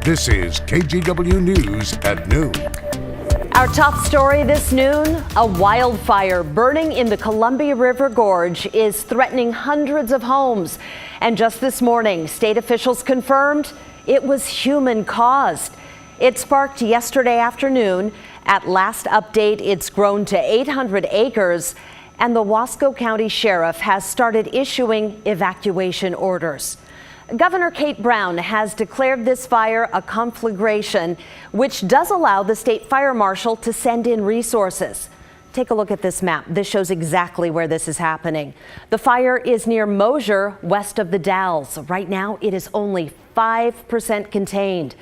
This is KGW News at noon. Our top story this noon, a wildfire burning in the Columbia River Gorge is threatening hundreds of homes. And just this morning, state officials confirmed it was human caused. It sparked yesterday afternoon. At last update, it's grown to 800 acres, and the Wasco County Sheriff has started issuing evacuation orders. Governor Kate Brown has declared this fire a conflagration, which does allow the state fire marshal to send in resources. Take a look at this map. This shows exactly where this is happening. The fire is near Mosier, west of the Dalles. Right now, it is only 5% contained.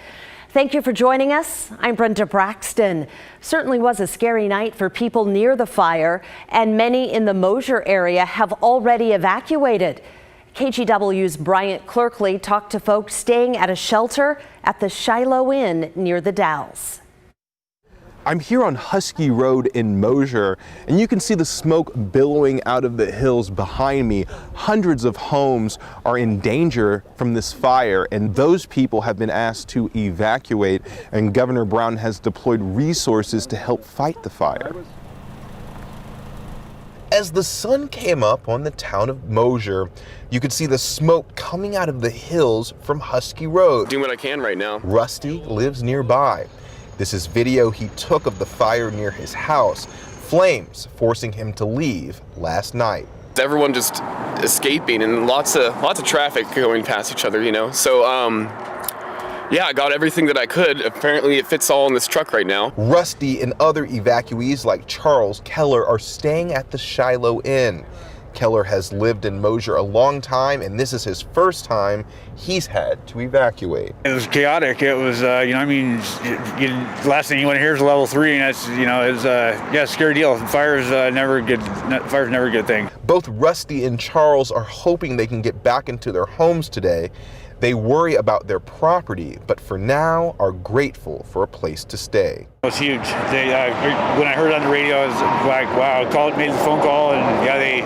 Thank you for joining us. I'm Brenda Braxton. Certainly was a scary night for people near the fire, and many in the Mosier area have already evacuated. KGW's Bryant Clerkley talked to folks staying at a shelter at the Shiloh Inn near the Dalles. I'm here on Husky Road in Mosier, and you can see the smoke billowing out of the hills behind me. Hundreds of homes are in danger from this fire, and those people have been asked to evacuate, and Governor Brown has deployed resources to help fight the fire. As the sun came up on the town of Mosier, you could see the smoke coming out of the hills from Husky Road. Doing what I can right now. Rusty lives nearby. This is video he took of the fire near his house, flames forcing him to leave last night. Everyone just escaping and lots of traffic going past each other, you know. So yeah, I got everything that I could. Apparently it fits all in this truck right now. Rusty and other evacuees like Charles Keller are staying at the Shiloh Inn. Keller has lived in Mosier a long time, and this is his first time he's had to evacuate. It was chaotic. It was, the last thing you want to hear is level 3, and that's, it's a scary deal. Fire's never a good thing. Both Rusty and Charles are hoping they can get back into their homes today. They worry about their property, but for now are grateful for a place to stay. It was huge. When I heard it on the radio, I was like, wow, I made the phone call, and they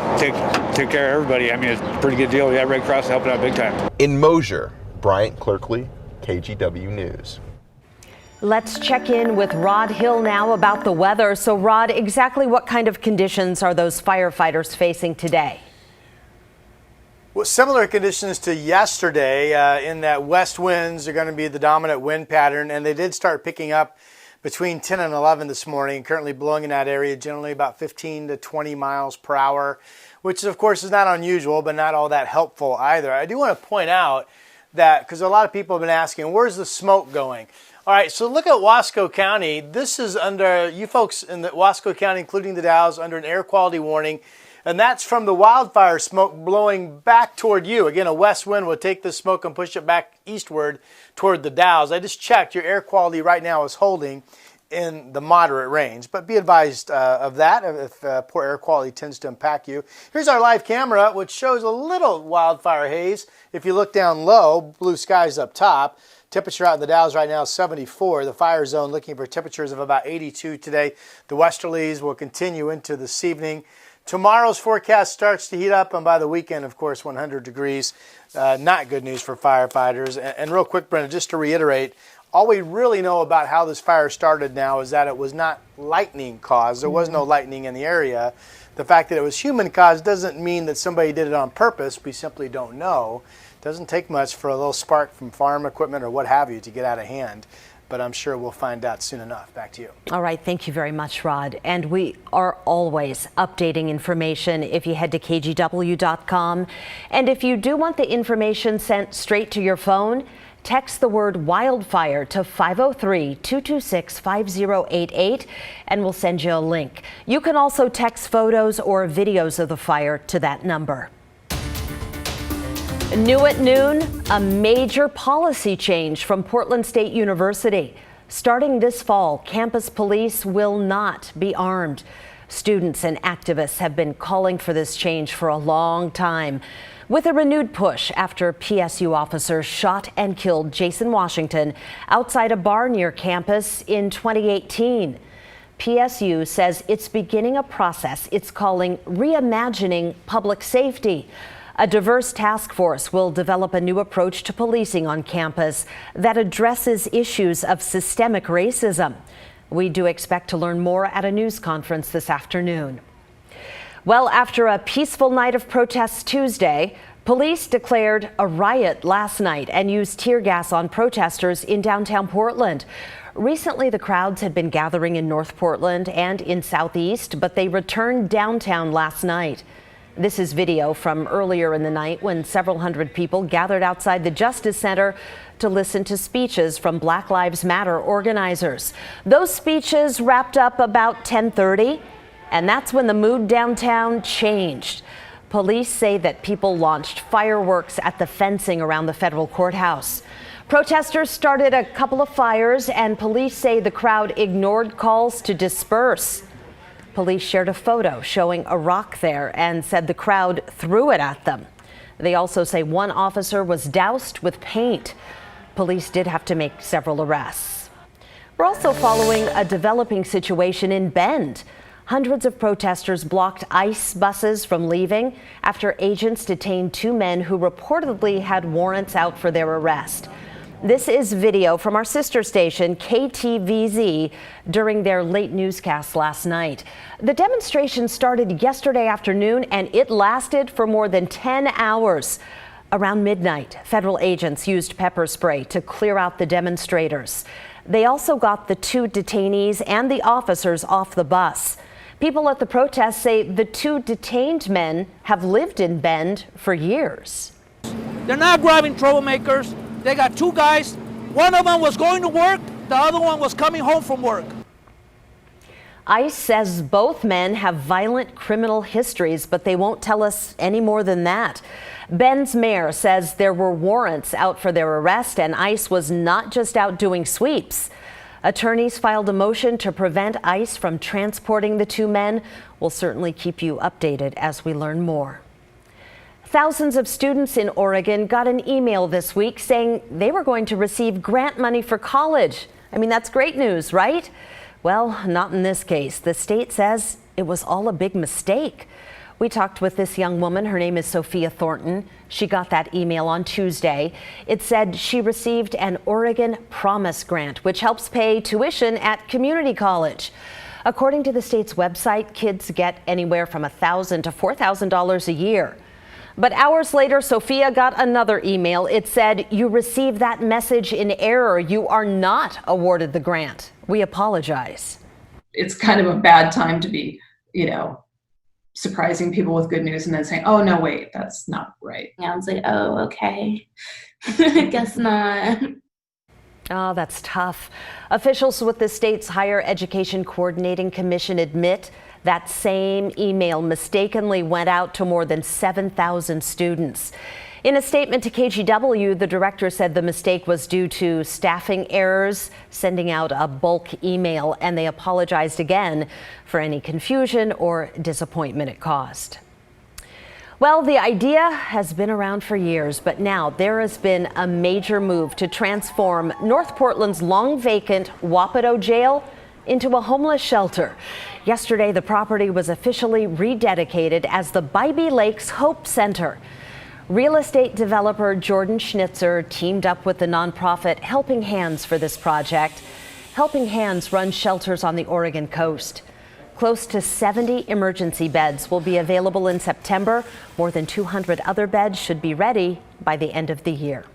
took care of everybody. I mean, it's a pretty good deal. We had Red Cross helping out big time. In Mosier, Bryant Clerkley, KGW News. Let's check in with Rod Hill now about the weather. So Rod, exactly what kind of conditions are those firefighters facing today? Well, similar conditions to yesterday in that west winds are going to be the dominant wind pattern, and they did start picking up between 10 and 11 this morning, currently blowing in that area generally about 15 to 20 miles per hour, which of course is not unusual, but not all that helpful either. I do want to point out that, because a lot of people have been asking, where's the smoke going? All right, so look at Wasco County. This is under, you folks in the Wasco County, including the Dalles, under an air quality warning. And that's from the wildfire smoke blowing back toward you. Again, a west wind will take this smoke and push it back eastward toward the Dalles. I just checked. Your air quality right now is holding in the moderate range. But be advised of that if poor air quality tends to impact you. Here's our live camera, which shows a little wildfire haze. If you look down low, blue skies up top. Temperature out in the Dalles right now is 74. The fire zone looking for temperatures of about 82 today. The westerlies will continue into this evening. Tomorrow's forecast starts to heat up, and by the weekend, of course, 100 degrees. Not good news for firefighters. And real quick, Brenda, just to reiterate, all we really know about how this fire started now is that it was not lightning caused. There was no lightning in the area. The fact that it was human caused doesn't mean that somebody did it on purpose. We simply don't know. It doesn't take much for a little spark from farm equipment or what have you to get out of hand. But I'm sure we'll find out soon enough. Back to you. All right. Thank you very much, Rod. And we are always updating information if you head to KGW.com. And if you do want the information sent straight to your phone, text the word wildfire to 503-226-5088 and we'll send you a link. You can also text photos or videos of the fire to that number. New at noon, a major policy change from Portland State University. Starting this fall, campus police will not be armed. Students and activists have been calling for this change for a long time, with a renewed push after PSU officers shot and killed Jason Washington outside a bar near campus in 2018. PSU says it's beginning a process it's calling reimagining public safety. A diverse task force will develop a new approach to policing on campus that addresses issues of systemic racism. We do expect to learn more at a news conference this afternoon. Well, after a peaceful night of protests Tuesday, police declared a riot last night and used tear gas on protesters in downtown Portland. Recently, the crowds had been gathering in North Portland and in Southeast, but they returned downtown last night. This is video from earlier in the night when several hundred people gathered outside the Justice Center to listen to speeches from Black Lives Matter organizers. Those speeches wrapped up about 10:30, and that's when the mood downtown changed. Police say that people launched fireworks at the fencing around the federal courthouse. Protesters started a couple of fires, and police say the crowd ignored calls to disperse. Police shared a photo showing a rock there and said the crowd threw it at them. They also say one officer was doused with paint. Police did have to make several arrests. We're also following a developing situation in Bend. Hundreds of protesters blocked ICE buses from leaving after agents detained two men who reportedly had warrants out for their arrest. This is video from our sister station, KTVZ, during their late newscast last night. The demonstration started yesterday afternoon and it lasted for more than 10 hours. Around midnight, federal agents used pepper spray to clear out the demonstrators. They also got the two detainees and the officers off the bus. People at the protest say the two detained men have lived in Bend for years. They're not grabbing troublemakers. They got two guys. One of them was going to work. The other one was coming home from work. ICE says both men have violent criminal histories, but they won't tell us any more than that. Bend's mayor says there were warrants out for their arrest, and ICE was not just out doing sweeps. Attorneys filed a motion to prevent ICE from transporting the two men. We'll certainly keep you updated as we learn more. Thousands of students in Oregon got an email this week saying they were going to receive grant money for college. I mean, that's great news, right? Well, not in this case. The state says it was all a big mistake. We talked with this young woman. Her name is Sophia Thornton. She got that email on Tuesday. It said she received an Oregon Promise Grant, which helps pay tuition at community college. According to the state's website, kids get anywhere from $1,000 to $4,000 a year. But hours later, Sophia got another email. It said, "You received that message in error. You are not awarded the grant. We apologize." It's kind of a bad time to be, surprising people with good news and then saying, "Oh, no, wait, that's not right." I was like, oh, okay. I guess not. Oh, that's tough. Officials with the state's Higher Education Coordinating Commission admit that same email mistakenly went out to more than 7,000 students. In a statement to KGW, the director said the mistake was due to staffing errors, sending out a bulk email, and they apologized again for any confusion or disappointment it caused. Well, the idea has been around for years, but now there has been a major move to transform North Portland's long vacant Wapato jail into a homeless shelter. Yesterday, the property was officially rededicated as the Bybee Lakes Hope Center. Real estate developer Jordan Schnitzer teamed up with the nonprofit Helping Hands for this project. Helping Hands runs shelters on the Oregon coast. Close to 70 emergency beds will be available in September. More than 200 other beds should be ready by the end of the year.